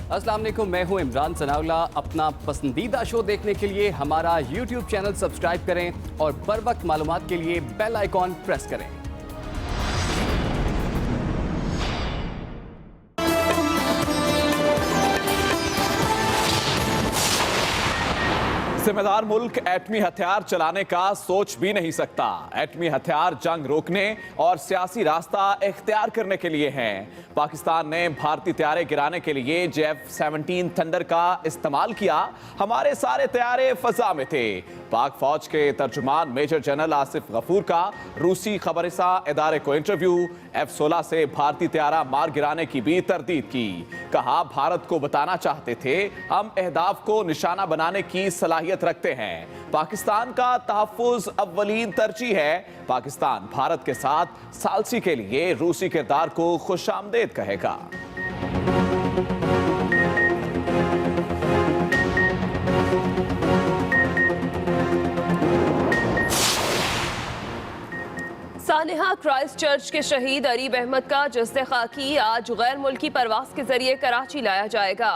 अस्सलाम वालेकुम, मैं हूं इमरान सनाउल्ला। अपना पसंदीदा शो देखने के लिए हमारा YouTube चैनल सब्सक्राइब करें और बर वक्त मालूमात के लिए बेल आइकॉन प्रेस करें। जिम्मेदार मुल्क एटमी हथियार चलाने का सोच भी नहीं सकता। एटमी हथियार जंग रोकने और सियासी रास्ता इख्तियार करने के लिए हैं। पाकिस्तान ने भारतीय तैयारे गिराने के लिए F-17 थंडर का इस्तेमाल किया। हमारे सारे तैयारे फजा में थे। पाक फौज के तर्जुमान मेजर जनरल आसिफ गफूर का रूसी खबरसा इदारे को इंटरव्यू। F-16 से भारतीय तैयारा मार गिराने की भी तरदीद की। कहा, भारत को बताना चाहते थे हम अहदाफ को निशाना बनाने की सलाहियत रखते हैं। पाकिस्तान का तहफ्फुज अव्वलीन तरजीह है। पाकिस्तान भारत के साथ सालसी के लिए रूसी किरदार को खुशामदीद कहेगा। सानिहा क्राइस्ट चर्च के शहीद अरीब अहमद का जस्ते खाकी आज गैर मुल्की परवास के जरिए कराची लाया जाएगा।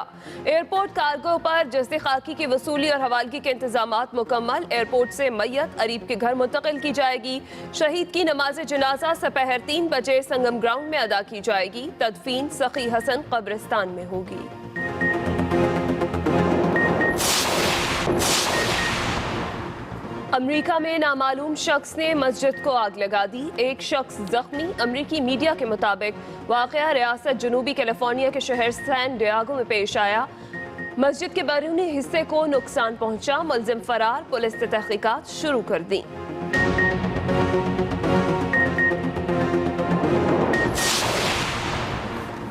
एयरपोर्ट कार्गो पर जस्ते खाकी की वसूली और हवालगी के इंतजामात मुकम्मल। एयरपोर्ट से मैयत अरीब के घर मुंतकिल की जाएगी। शहीद की नमाज जनाजा सपहर 3 बजे संगम ग्राउंड में अदा की जाएगी। तदफीन सखी हसन कब्रिस्तान में होगी। अमेरिका में नामालूम शख्स ने मस्जिद को आग लगा दी। एक शख्स जख्मी। अमेरिकी मीडिया के मुताबिक वाक़या रियासत जनूबी कैलिफोर्निया के शहर सैन डियागो में पेश आया। मस्जिद के बैरूनी हिस्से को नुकसान पहुंचा। मुलजिम फरार। पुलिस ने तहकीकात शुरू कर दी।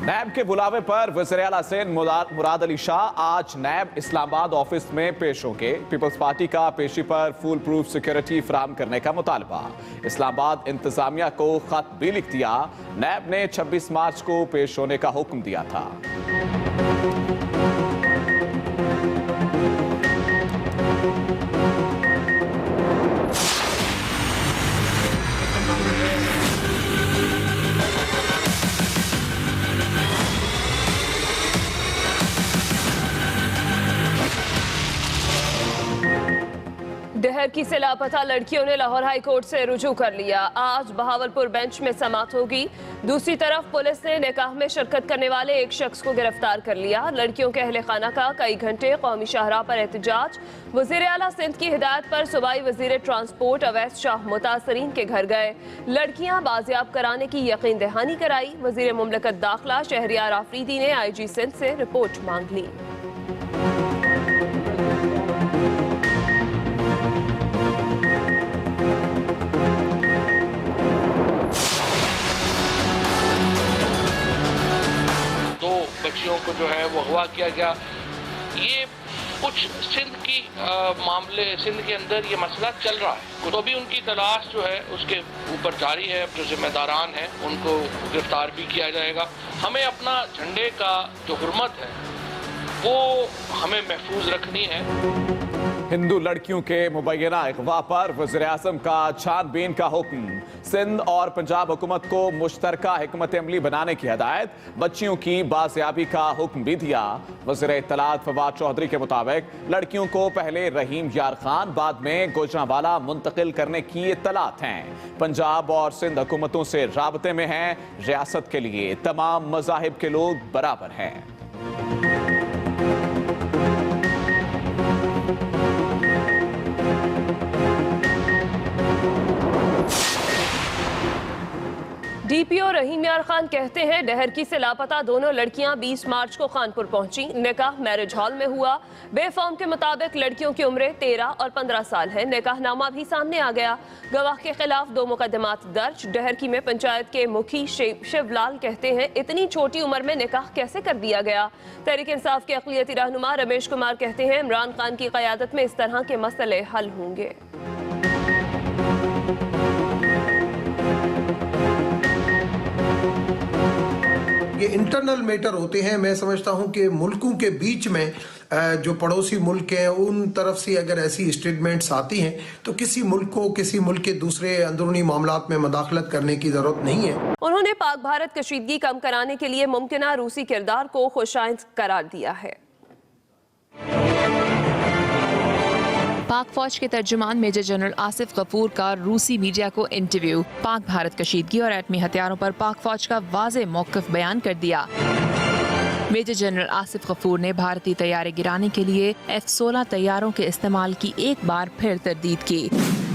नैब के बुलावे पर वज़ीर-ए-आला सिंध मुराद अली शाह आज नैब इस्लामाबाद ऑफिस में पेश होंगे। पीपल्स पार्टी का पेशी पर फुल प्रूफ सिक्योरिटी फराहम करने का मुतालबा। इस्लामाबाद इंतजामिया को खत भी लिख दिया। नैब ने 26 मार्च को पेश होने का हुक्म दिया था। डहरकी से लापता लड़कियों ने लाहौर हाई कोर्ट से रुजू कर लिया। आज बहावलपुर बेंच में समाअत होगी। दूसरी तरफ पुलिस ने निकाह में शिरकत करने वाले एक शख्स को गिरफ्तार कर लिया। लड़कियों के अहले खाना का कई घंटे कौमी शाहराह पर एहतजाज। वज़ीर-ए-आला सिंध की हिदायत पर सूबाई वज़ीर ट्रांसपोर्ट अवैस शाह मुतासरीन के घर गए। लड़कियां बाजियाब कराने की यकीन दहानी कराई। वज़ीर मुमलकत दाखिला शहरियार आफरीदी ने IG सिंध से रिपोर्ट मांग ली। बच्चियों को जो है वो अगवा किया गया। ये कुछ सिंध की मामले, सिंध के अंदर ये मसला चल रहा है, तो भी उनकी तलाश जो है उसके ऊपर जारी है। जो जिम्मेदारान हैं उनको गिरफ्तार भी किया जाएगा। हमें अपना झंडे का जो हुर्मत है वो हमें महफूज रखनी है। हिंदू लड़कियों के मुबैना अगवा पर वज़ीर-ए-आज़म का छानबीन का हुक्म। सिंध और पंजाब हुकूमत को मुश्तरका हिकमत अमली बनाने की हदायत। बच्चियों की बाजियाबी का हुक्म भी दिया। वज़ीर इत्तलात फवाद चौधरी के मुताबिक लड़कियों को पहले रहीम यार खान बाद में गुजरांवाला मुंतकिल करने की इत्तलात हैं। पंजाब और सिंध हुकूमतों से राबते में हैं। रियासत के लिए तमाम मज़ाहिब के लोग बराबर हैं। DPO रहीम यार खान कहते हैं डहरकी से लापता दोनों लड़कियां 20 मार्च को खानपुर पहुंची। निकाह मैरिज हॉल में हुआ। बेफॉर्म के मुताबिक लड़कियों की उम्रें 13 और 15 साल है। निकाहनामा भी सामने आ गया। गवाह के खिलाफ 2 मुकदमात दर्ज। डहरकी में पंचायत के मुखी शिवलाल कहते हैं इतनी छोटी उम्र में निकाह कैसे कर दिया गया। तहरीक इंसाफ के अक़लियती रहनुमा रमेश कुमार कहते हैं इमरान खान की क़यादत में इस तरह के मसले हल होंगे। ये इंटरनल मैटर होते हैं। मैं समझता हूं कि मुल्कों के बीच में जो पड़ोसी मुल्क हैं उन तरफ से अगर ऐसी स्टेटमेंट्स आती हैं तो किसी मुल्क को किसी मुल्क के दूसरे अंदरूनी मामलात में मदाखलत करने की जरूरत नहीं है। उन्होंने पाक भारत कशीदगी कम कराने के लिए मुमकिना रूसी किरदार को खुशाइंद करार दिया है। पाक फौज के तर्जुमान मेजर जनरल आसिफ गफूर का रूसी मीडिया को इंटरव्यू। पाक भारत कशीदगी और एटमी हथियारों पर पाक फौज का वाज़े मौक़िफ़ बयान कर दिया। मेजर जनरल आसिफ गफूर ने भारतीय तैयारे गिराने के लिए F-16 तैयारों के इस्तेमाल की एक बार फिर तरदीद की।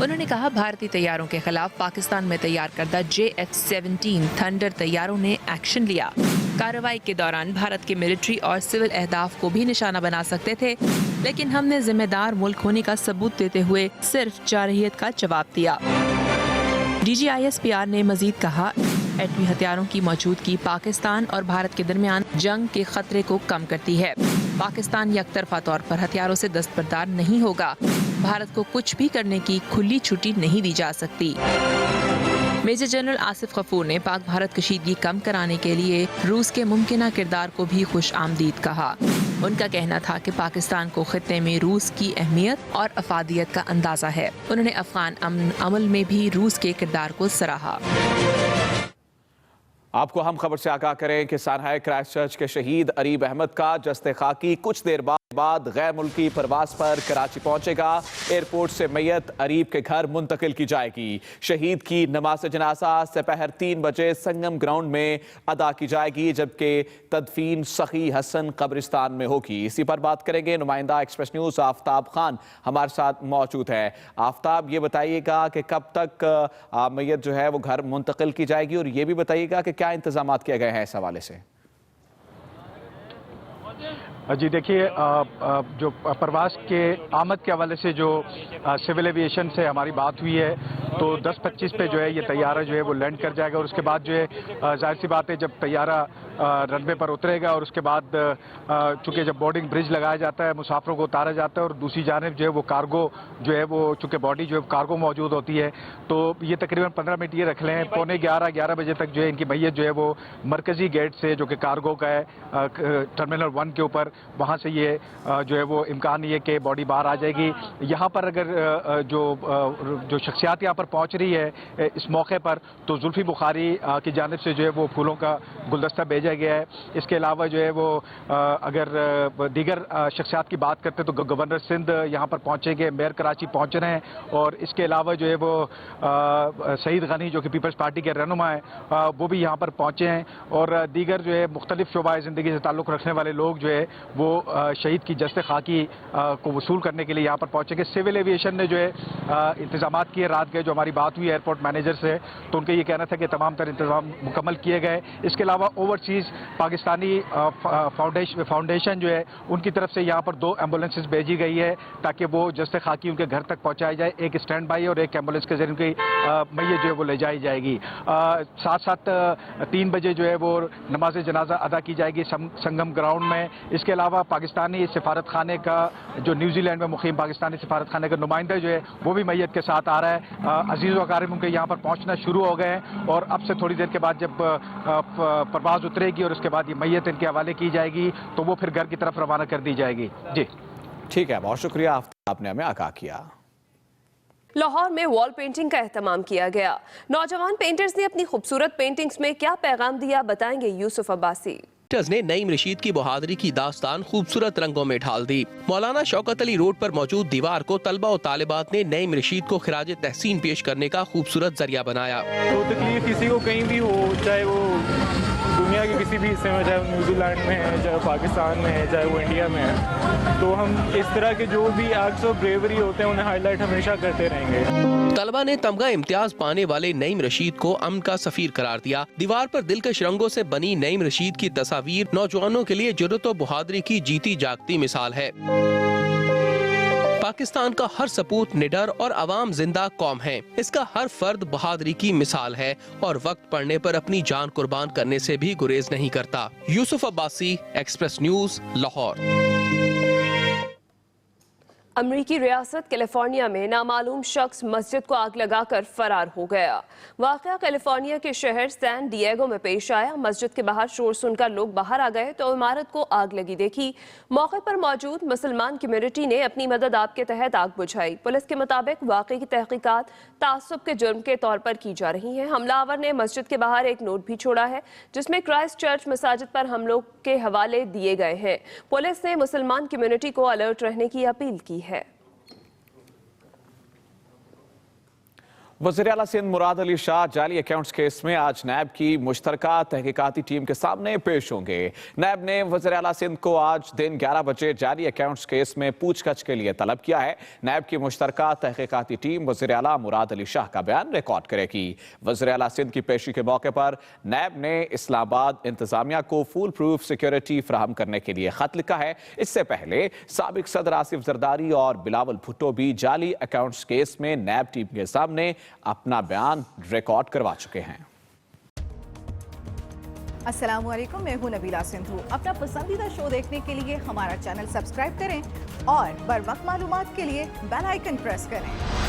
उन्होंने कहा, भारतीय तैयारों के खिलाफ पाकिस्तान में तैयार करदा JF-17 थंडर तैयारों ने एक्शन लिया। कार्रवाई के दौरान भारत के मिलिट्री और सिविल अहदाफ को भी निशाना बना सकते थे, लेकिन हमने जिम्मेदार मुल्क होने का सबूत देते हुए सिर्फ जारहियत का जवाब दिया। DGISPR ने मजीद कहा, एटमी हथियारों की मौजूदगी पाकिस्तान और भारत के दरमियान जंग के खतरे को कम करती है। पाकिस्तान यकतरफा तौर पर हथियारों से दस्तबरदार नहीं होगा। भारत को कुछ भी करने की खुली छुट्टी नहीं दी जा सकती। मेजर जनरल आसिफ गफूर ने पाक भारत कशीदगी कम कराने के लिए रूस के मुमकिना किरदार को भी खुश आमदीद कहा। उनका कहना था कि पाकिस्तान को खित्ते में रूस की अहमियत और अफादियत का अंदाजा है। उन्होंने अफगान अमन अमल में भी रूस के किरदार को सराहा। आपको हम खबर से आगाह करें कि सानहाय क्राइस्टचर्च के शहीद अरीब अहमद का जस्ते खाकी कुछ देर बाद गैर मुल्की परवास पर कराची पहुंचेगा। एयरपोर्ट से मैयत अरीब के घर मुंतकिल की जाएगी। शहीद की नमाज जनाजा दोपहर 3 बजे संगम ग्राउंड में अदा की जाएगी, जबकि तदफीन सखी हसन कब्रिस्तान में होगी। इसी पर बात करेंगे। नुमाइंदा एक्सप्रेस न्यूज आफ्ताब खान हमारे साथ मौजूद है। आफ्ताब, ये बताइएगा कि कब तक मैयत जो है वो घर मुंतकिल की जाएगी, और ये भी बताइएगा कि क्या इंतजाम किए गए हैं इस हवाले से। जी देखिए, जो प्रवास के आमद के हवाले से जो सिविल एविएशन से हमारी बात हुई है, तो 10:25 पे जो है ये तैयारा जो है वो लैंड कर जाएगा। और उसके बाद जो है जाहिर सी बात है, जब तैयारा रनवे पर उतरेगा और उसके बाद चूंकि जब बोर्डिंग ब्रिज लगाया जाता है, मुसाफिरों को उतारा जाता है, और दूसरी जानिब जो है वो कार्गो जो है वो चूंकि बॉडी जो है कार्गो मौजूद होती है, तो ये तकरीबन 15 मिनट ये रख लें, 11:45 बजे तक जो है इनकी मैयत जो है वो मरकजी गेट से, जो कि कार्गो का है टर्मिनल 1 के ऊपर, वहाँ से ये जो है वो इम्कान ये कि बॉडी बाहर आ जाएगी। यहाँ पर अगर जो शख्सियात यहाँ पर पहुँच रही है इस मौके पर, तो जुल्फी बुखारी की जानिब से जो है वो फूलों का गुलदस्ता भेजा गया है। इसके अलावा जो है वो अगर दीगर शख्सियात की बात करते तो गवर्नर सिंध यहाँ पर पहुँचेंगे, मेयर कराची पहुँच रहे हैं, और इसके अलावा जो है वो सईद गनी जो कि पीपल्स पार्टी के रहनुमा हैं, वो भी यहाँ पर पहुँचे हैं, और दीगर जो है मुख्तलिफ शोबाए ज़िंदगी से ताल्लुक़ रखने वाले लोग जो है वो शहीद की जस्ते खाकी को वसूल करने के लिए यहाँ पर पहुँचेंगे। सिविल एविएशन ने जो है इंतजाम किए रात गए, जो हमारी बात हुई एयरपोर्ट मैनेजर से, तो उनका ये कहना था कि तमाम तर इंतजाम मुकम्मल किए गए। इसके अलावा ओवरसीज़ पाकिस्तानी फाउंडेशन जो है उनकी तरफ से यहाँ पर 2 एम्बुलेंसेज भेजी गई है, ताकि वो जस्ते खाकी उनके घर तक पहुँचाई जाए। एक स्टैंड बाई और एक एम्बुलेंस के जरिए उनकी मैयत जो है वो ले जाई जाएगी। साथ साथ 3 बजे जो है वो नमाज जनाजा अदा की जाएगी संगम ग्राउंड में। इसके अलावा पाकिस्तानी सिफारत खाने का, जो न्यूजीलैंड में मुकीम पाकिस्तानी सिफारत खाने का नुमाइंदा जो है वो भी मैयत के साथ आ रहा है। अजीज़ व अकारिब उनके यहाँ पर पहुँचना शुरू हो गए हैं, और अब से थोड़ी देर के बाद जब परवाज़ उतरेगी और उसके बाद ये मैयत इनके हवाले की जाएगी, तो वो फिर घर की तरफ रवाना कर दी जाएगी। जी ठीक है, बहुत शुक्रिया, आपने हमें आगाह किया। लाहौर में वॉल पेंटिंग का एहतमाम किया गया। नौजवान पेंटर्स ने अपनी खूबसूरत पेंटिंग्स में क्या पैगाम दिया, बताएंगे यूसुफ अब्बासी। ने नईम रशीद की बहादुरी की दास्तान खूबसूरत रंगों में ढाल दी। मौलाना शौकत अली रोड पर मौजूद दीवार को तलबा और तालिबात ने नईम रशीद को खिराज तहसीन पेश करने का खूबसूरत जरिया बनाया। तो तकलीफ किसी को कहीं भी हो, चाहे वो दुनिया के किसी भी हिस्से में, चाहे वो न्यूजीलैंड में है, चाहे पाकिस्तान में है, चाहे वो इंडिया में है, तो हम इस तरह के जो भी एक्ट्स ऑफ ब्रेवरी होते हैं उन्हें हाईलाइट हमेशा करते रहेंगे। तलबा ने तमगा इम्तियाज पाने वाले नईम रशीद को अमन का सफीर करार दिया। दीवार पर दिलकश रंगों से बनी नईम रशीद की तस्वीर नौजवानों के लिए जुर्रत और बहादुरी की जीती जागती मिसाल है। पाकिस्तान का हर सपूत निडर और अवाम जिंदा कौम है। इसका हर फर्द बहादुरी की मिसाल है और वक्त पड़ने पर अपनी जान कुर्बान करने से भी गुरेज नहीं करता। Yusuf Abbasi, express news, Lahore. अमरीकी रियासत कैलिफोर्निया में नामालूम शख्स मस्जिद को आग लगाकर फरार हो गया। वाकया कैलिफोर्निया के शहर सैन डिएगो में पेश आया। मस्जिद के बाहर शोर सुनकर लोग बाहर आ गए तो इमारत को आग लगी देखी। मौके पर मौजूद मुसलमान कम्युनिटी ने अपनी मदद आप के तहत आग बुझाई। पुलिस के मुताबिक वाकये की तहकीकात तासुब के जुर्म के तौर पर की जा रही है। हमलावर ने मस्जिद के बाहर एक नोट भी छोड़ा है जिसमें क्राइस्ट चर्च मसाजिद पर हमलों के हवाले दिए गए हैं। पुलिस ने मुसलमान कम्युनिटी को अलर्ट रहने की अपील की है। वज़ीर आला सिंध मुराद अली शाह जाली अकाउंट्स केस में आज नैब की मुश्तरका तहकीकाती टीम के सामने पेश होंगे। नैब ने वज़ीर आला सिंध को आज दिन 11 बजे जाली अकाउंट्स केस में पूछताछ के लिए तलब किया है। नैब की मुश्तरका तहकीकाती टीम वज़ीर आला मुराद अली शाह का बयान रिकॉर्ड करेगी। वज़ीर आला सिंध की पेशी के मौके पर नैब ने इस्लामाबाद इंतजामिया को फुल प्रूफ सिक्योरिटी फराहम करने के लिए खत लिखा है। इससे पहले साबिक सदर आसिफ जरदारी और बिलावल भुट्टो भी जाली अकाउंट्स केस में नैब टीम के सामने अपना बयान रिकॉर्ड करवा चुके हैं। अस्सलाम वालेकुम, मैं हूं नबीला सिंधु। अपना पसंदीदा शो देखने के लिए हमारा चैनल सब्सक्राइब करें और बर वक्त मालूमात के लिए बेल आइकन प्रेस करें।